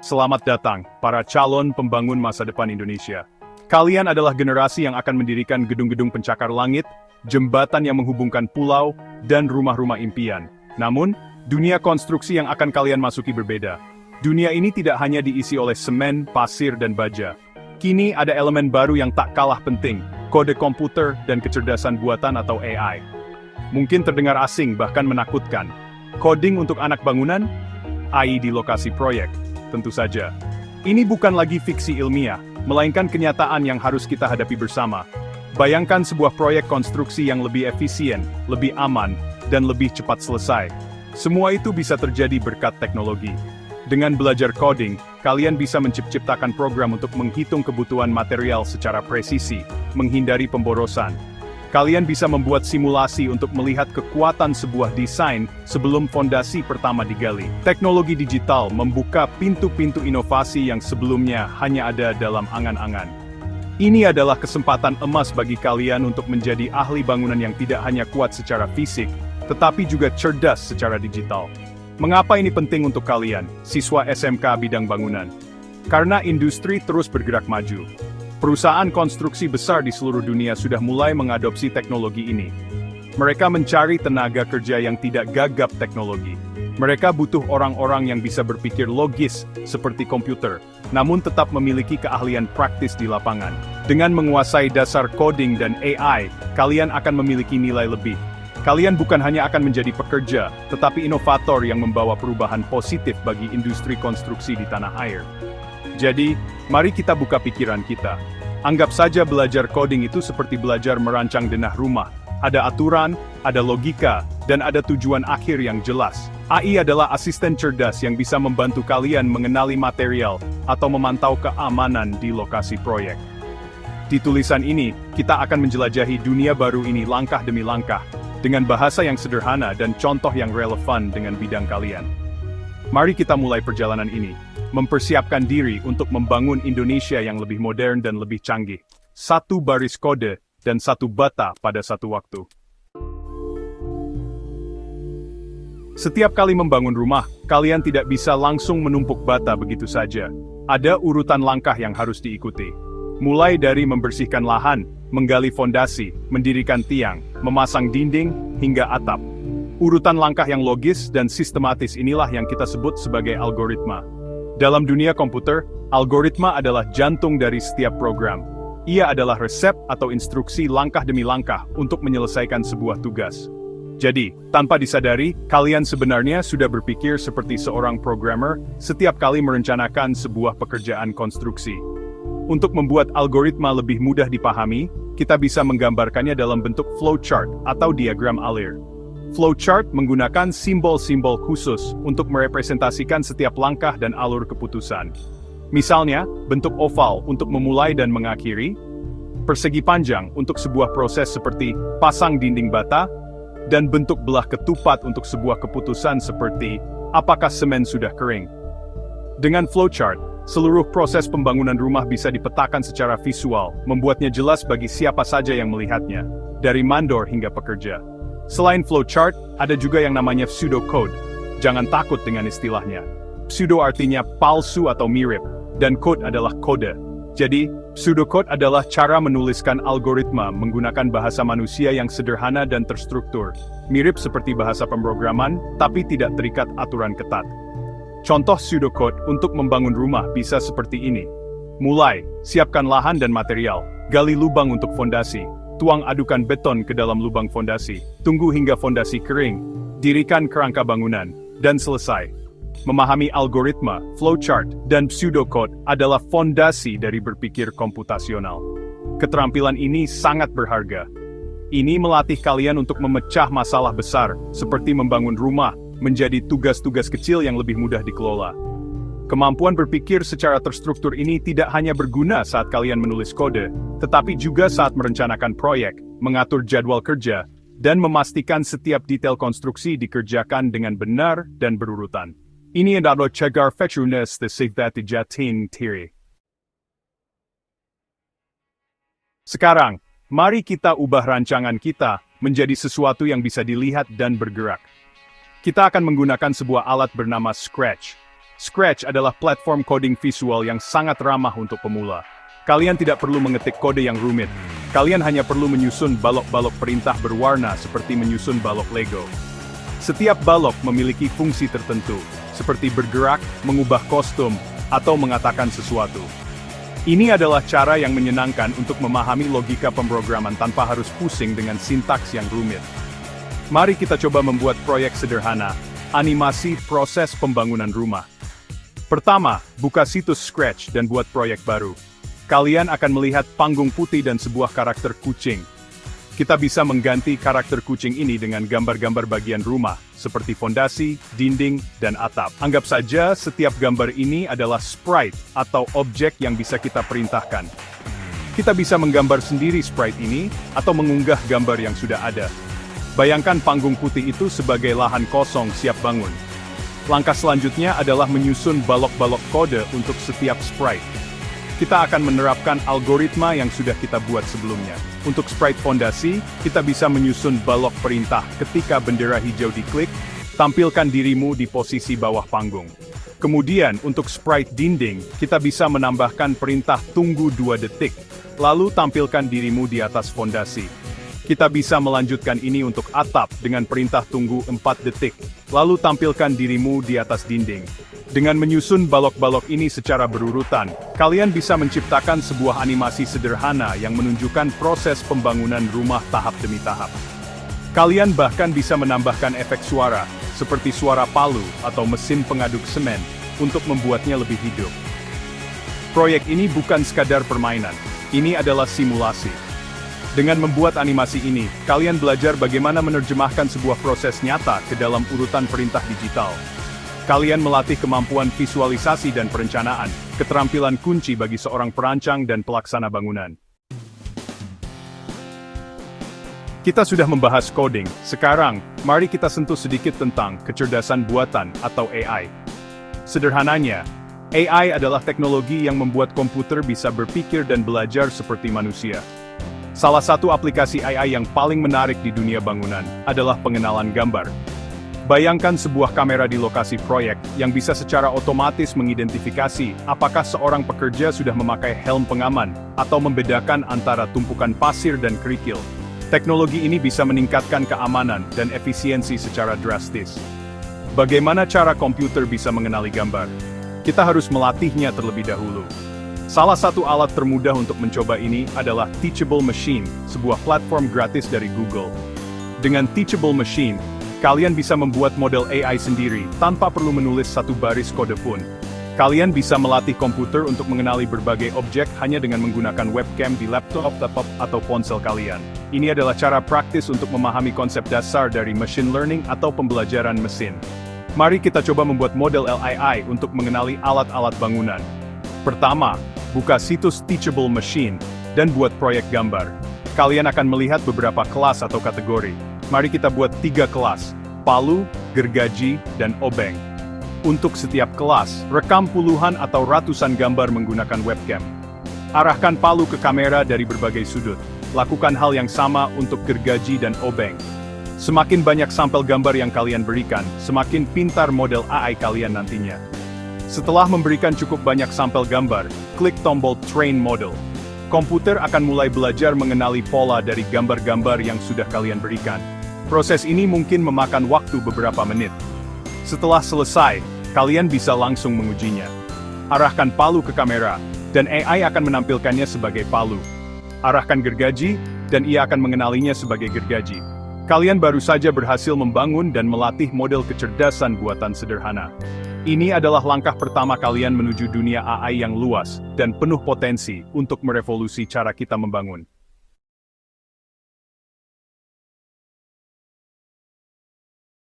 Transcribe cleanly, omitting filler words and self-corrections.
Selamat datang, para calon pembangun masa depan Indonesia. Kalian adalah generasi yang akan mendirikan gedung-gedung pencakar langit, jembatan yang menghubungkan pulau, dan rumah-rumah impian. Namun, dunia konstruksi yang akan kalian masuki berbeda. Dunia ini tidak hanya diisi oleh semen, pasir, dan baja. Kini ada elemen baru yang tak kalah penting, kode komputer dan kecerdasan buatan atau AI. Mungkin terdengar asing bahkan menakutkan. Coding untuk anak bangunan? AI di lokasi proyek. Tentu saja. Ini bukan lagi fiksi ilmiah, melainkan kenyataan yang harus kita hadapi bersama. Bayangkan sebuah proyek konstruksi yang lebih efisien, lebih aman, dan lebih cepat selesai. Semua itu bisa terjadi berkat teknologi. Dengan belajar coding, kalian bisa menciptakan program untuk menghitung kebutuhan material secara presisi, menghindari pemborosan. Kalian bisa membuat simulasi untuk melihat kekuatan sebuah desain sebelum fondasi pertama digali. Teknologi digital membuka pintu-pintu inovasi yang sebelumnya hanya ada dalam angan-angan. Ini adalah kesempatan emas bagi kalian untuk menjadi ahli bangunan yang tidak hanya kuat secara fisik, tetapi juga cerdas secara digital. Mengapa ini penting untuk kalian, siswa SMK bidang bangunan? Karena industri terus bergerak maju. Perusahaan konstruksi besar di seluruh dunia sudah mulai mengadopsi teknologi ini. Mereka mencari tenaga kerja yang tidak gagap teknologi. Mereka butuh orang-orang yang bisa berpikir logis, seperti komputer, namun tetap memiliki keahlian praktis di lapangan. Dengan menguasai dasar coding dan AI, kalian akan memiliki nilai lebih. Kalian bukan hanya akan menjadi pekerja, tetapi inovator yang membawa perubahan positif bagi industri konstruksi di tanah air. Jadi, mari kita buka pikiran kita. Anggap saja belajar coding itu seperti belajar merancang denah rumah. Ada aturan, ada logika, dan ada tujuan akhir yang jelas. AI adalah asisten cerdas yang bisa membantu kalian mengenali material atau memantau keamanan di lokasi proyek. Di tulisan ini, kita akan menjelajahi dunia baru ini langkah demi langkah, dengan bahasa yang sederhana dan contoh yang relevan dengan bidang kalian. Mari kita mulai perjalanan ini. Mempersiapkan diri untuk membangun Indonesia yang lebih modern dan lebih canggih. Satu baris kode dan satu bata pada satu waktu. Setiap kali membangun rumah, kalian tidak bisa langsung menumpuk bata begitu saja. Ada urutan langkah yang harus diikuti. Mulai dari membersihkan lahan, menggali fondasi, mendirikan tiang, memasang dinding, hingga atap. Urutan langkah yang logis dan sistematis inilah yang kita sebut sebagai algoritma. Dalam dunia komputer, algoritma adalah jantung dari setiap program. Ia adalah resep atau instruksi langkah demi langkah untuk menyelesaikan sebuah tugas. Jadi, tanpa disadari, kalian sebenarnya sudah berpikir seperti seorang programmer setiap kali merencanakan sebuah pekerjaan konstruksi. Untuk membuat algoritma lebih mudah dipahami, kita bisa menggambarkannya dalam bentuk flowchart atau diagram alir. Flowchart menggunakan simbol-simbol khusus untuk merepresentasikan setiap langkah dan alur keputusan. Misalnya, bentuk oval untuk memulai dan mengakhiri, persegi panjang untuk sebuah proses seperti pasang dinding bata, dan bentuk belah ketupat untuk sebuah keputusan seperti apakah semen sudah kering. Dengan flowchart, seluruh proses pembangunan rumah bisa dipetakan secara visual, membuatnya jelas bagi siapa saja yang melihatnya, dari mandor hingga pekerja. Selain flowchart, ada juga yang namanya pseudocode. Jangan takut dengan istilahnya. Pseudo artinya palsu atau mirip, dan code adalah kode. Jadi, pseudocode adalah cara menuliskan algoritma menggunakan bahasa manusia yang sederhana dan terstruktur. Mirip seperti bahasa pemrograman, tapi tidak terikat aturan ketat. Contoh pseudocode untuk membangun rumah bisa seperti ini. Mulai, siapkan lahan dan material, gali lubang untuk fondasi. Tuang adukan beton ke dalam lubang fondasi, tunggu hingga fondasi kering, dirikan kerangka bangunan, dan selesai. Memahami algoritma, flowchart, dan pseudocode adalah fondasi dari berpikir komputasional. Keterampilan ini sangat berharga. Ini melatih kalian untuk memecah masalah besar, seperti membangun rumah, menjadi tugas-tugas kecil yang lebih mudah dikelola. Kemampuan berpikir secara terstruktur ini tidak hanya berguna saat kalian menulis kode, tetapi juga saat merencanakan proyek, mengatur jadwal kerja, dan memastikan setiap detail konstruksi dikerjakan dengan benar dan berurutan. Ini adalah cagar fetrunes the sigdati jatin tiri. Sekarang, mari kita ubah rancangan kita menjadi sesuatu yang bisa dilihat dan bergerak. Kita akan menggunakan sebuah alat bernama Scratch. Scratch adalah platform coding visual yang sangat ramah untuk pemula. Kalian tidak perlu mengetik kode yang rumit. Kalian hanya perlu menyusun balok-balok perintah berwarna seperti menyusun balok Lego. Setiap balok memiliki fungsi tertentu, seperti bergerak, mengubah kostum, atau mengatakan sesuatu. Ini adalah cara yang menyenangkan untuk memahami logika pemrograman tanpa harus pusing dengan sintaks yang rumit. Mari kita coba membuat proyek sederhana, animasi proses pembangunan rumah. Pertama, buka situs Scratch dan buat proyek baru. Kalian akan melihat panggung putih dan sebuah karakter kucing. Kita bisa mengganti karakter kucing ini dengan gambar-gambar bagian rumah, seperti fondasi, dinding, dan atap. Anggap saja setiap gambar ini adalah sprite atau objek yang bisa kita perintahkan. Kita bisa menggambar sendiri sprite ini, atau mengunggah gambar yang sudah ada. Bayangkan panggung putih itu sebagai lahan kosong siap bangun. Langkah selanjutnya adalah menyusun balok-balok kode untuk setiap sprite. Kita akan menerapkan algoritma yang sudah kita buat sebelumnya. Untuk sprite fondasi, kita bisa menyusun balok perintah ketika bendera hijau diklik, tampilkan dirimu di posisi bawah panggung. Kemudian, untuk sprite dinding, kita bisa menambahkan perintah tunggu 2 detik, lalu tampilkan dirimu di atas fondasi. Kita bisa melanjutkan ini untuk atap dengan perintah tunggu 4 detik, lalu tampilkan dirimu di atas dinding. Dengan menyusun balok-balok ini secara berurutan, kalian bisa menciptakan sebuah animasi sederhana yang menunjukkan proses pembangunan rumah tahap demi tahap. Kalian bahkan bisa menambahkan efek suara, seperti suara palu atau mesin pengaduk semen, untuk membuatnya lebih hidup. Proyek ini bukan sekadar permainan, ini adalah simulasi. Dengan membuat animasi ini, kalian belajar bagaimana menerjemahkan sebuah proses nyata ke dalam urutan perintah digital. Kalian melatih kemampuan visualisasi dan perencanaan, keterampilan kunci bagi seorang perancang dan pelaksana bangunan. Kita sudah membahas coding, sekarang, mari kita sentuh sedikit tentang kecerdasan buatan atau AI. Sederhananya, AI adalah teknologi yang membuat komputer bisa berpikir dan belajar seperti manusia. Salah satu aplikasi AI yang paling menarik di dunia bangunan adalah pengenalan gambar. Bayangkan sebuah kamera di lokasi proyek yang bisa secara otomatis mengidentifikasi apakah seorang pekerja sudah memakai helm pengaman atau membedakan antara tumpukan pasir dan kerikil. Teknologi ini bisa meningkatkan keamanan dan efisiensi secara drastis. Bagaimana cara komputer bisa mengenali gambar? Kita harus melatihnya terlebih dahulu. Salah satu alat termudah untuk mencoba ini adalah Teachable Machine, sebuah platform gratis dari Google. Dengan Teachable Machine, kalian bisa membuat model AI sendiri tanpa perlu menulis satu baris kode pun. Kalian bisa melatih komputer untuk mengenali berbagai objek hanya dengan menggunakan webcam di laptop atau ponsel kalian. Ini adalah cara praktis untuk memahami konsep dasar dari machine learning atau pembelajaran mesin. Mari kita coba membuat model AI untuk mengenali alat-alat bangunan. Pertama, buka situs Teachable Machine, dan buat proyek gambar. Kalian akan melihat beberapa kelas atau kategori. Mari kita buat 3 kelas, palu, gergaji, dan obeng. Untuk setiap kelas, rekam puluhan atau ratusan gambar menggunakan webcam. Arahkan palu ke kamera dari berbagai sudut. Lakukan hal yang sama untuk gergaji dan obeng. Semakin banyak sampel gambar yang kalian berikan, semakin pintar model AI kalian nantinya. Setelah memberikan cukup banyak sampel gambar, klik tombol Train Model. Komputer akan mulai belajar mengenali pola dari gambar-gambar yang sudah kalian berikan. Proses ini mungkin memakan waktu beberapa menit. Setelah selesai, kalian bisa langsung mengujinya. Arahkan palu ke kamera, dan AI akan menampilkannya sebagai palu. Arahkan gergaji, dan ia akan mengenalinya sebagai gergaji. Kalian baru saja berhasil membangun dan melatih model kecerdasan buatan sederhana. Ini adalah langkah pertama kalian menuju dunia AI yang luas dan penuh potensi untuk merevolusi cara kita membangun.